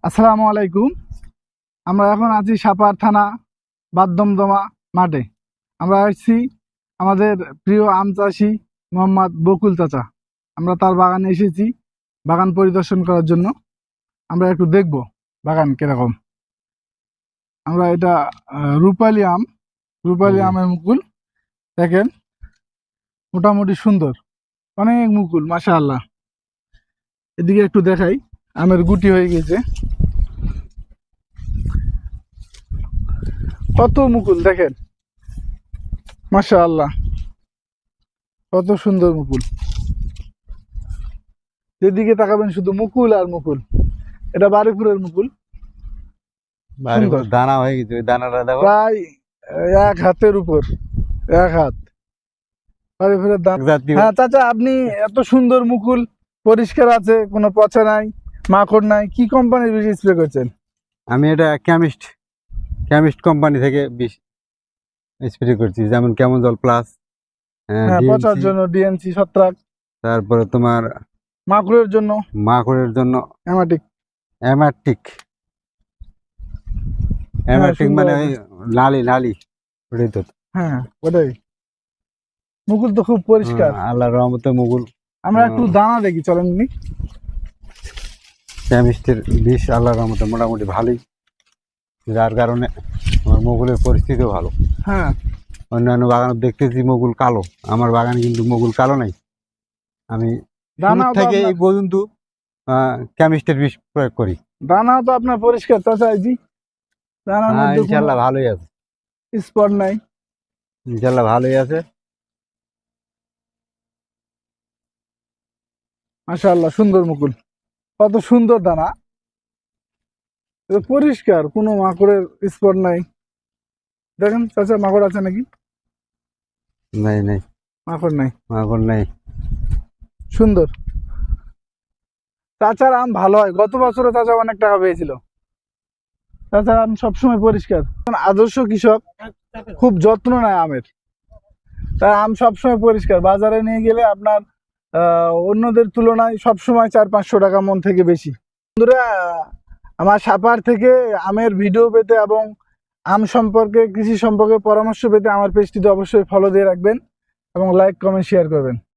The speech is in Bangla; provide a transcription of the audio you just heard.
আসসালামু আলাইকুম। আমরা এখন আছি সাপাহার থানা বাদদমদমা মাঠে। আমরা আসছি আমাদের প্রিয় আম চাষি মোহাম্মদ বকুল চাচা। আমরা তার বাগানে এসেছি বাগান পরিদর্শন করার জন্য। আমরা একটু দেখব বাগান কিরকম। আমরা এটা রূপালী আমের মুকুল দেখেন, মোটামুটি সুন্দর, অনেক মুকুল মাশাআল্লাহ। এদিকে একটু দেখাই, আমের গুটি হয়ে গেছে, কত মুকুল দেখেন মাশাআল্লাহ, কত সুন্দর মুকুল। যেদিকে তাকাবেন শুধু মুকুল আর মুকুল। এটা বারুইপুরের মুকুল, সুন্দর। দানা হয়ে গেছে, ওই দানাটা দেখো, প্রায় এক হাতের উপর, এক হাত বারুইপুরের দাম। জাতীয়। হ্যাঁ চাচা, আপনি এত সুন্দর মুকুল, পরিষ্কার আছে, কোনো পচা নাই, মাকড় নাই, কি কোম্পানির বীজ স্প্রে করছেন? আমি এটা কেমিস্ট কোম্পানি থেকে বিষ স্প্রে করছি, যেমন কেমন জল প্লাস, হ্যাঁ, পচার জন্য ডিএনসি ছত্রাক, তারপরে তোমার মাকড়ের জন্য মাকড়ের জন্য অ্যামাটিক। অ্যামাটিক মানে ওই নালি ওটাই তো। হ্যাঁ ওটাই, মুকুল তো খুব পরিষ্কার, আল্লাহর রহমতে মুকুল। আমরা একটু দানা দেখি, চলেন নি। কেমিস্টের বিষ আল্লাহর রহমতে মোটামুটি ভালোই, যার কারণে আমার মুকুলের পরিস্থিতিও ভালো। হ্যাঁ, অন্যান্য বাগানে দেখতেছি মুকুল কালো, আমার বাগানে কিন্তু মুকুল কালো নাই। আমি দানা থেকে এই পর্যন্ত কেমিস্টের বিষ প্রয়োগ করি। দানা তো আপনার পরিষ্কার চাচা, জি দানার মধ্যে ইনশাল্লাহ ভালোই আছে, স্পট নাই। ইনশাল্লাহ ভালোই আছে। মাশাআল্লাহ, সুন্দর মুকুল, কত সুন্দর দানা, এটা পরিষ্কার, কোনো মাকড়ের স্পট নাই। দেখেন চাচা, মাকড় আছে নাকি? নাই, মাকড় নাই, মাকড় নাই। সুন্দর। চাচার আম ভালো হয়, গত বছরে চাচা অনেক টাকা পেয়েছিল। চাচার আম সবসময় পরিষ্কার, আদর্শ কৃষক, খুব যত্ন নেয় আমের, তাই আম সবসময় পরিষ্কার। বাজারে নিয়ে গেলে আপনার অন্যদের তুলনায় সবসময় 400-500 টাকা মন থেকে বেশি। বন্ধুরা, আমার সাপাহার থেকে আমের ভিডিও পেতে এবং আম সম্পর্কে, কৃষি সম্পর্কে পরামর্শ পেতে আমার পেজটিতে অবশ্যই ফলো দিয়ে রাখবেন এবং লাইক, কমেন্ট, শেয়ার করবেন।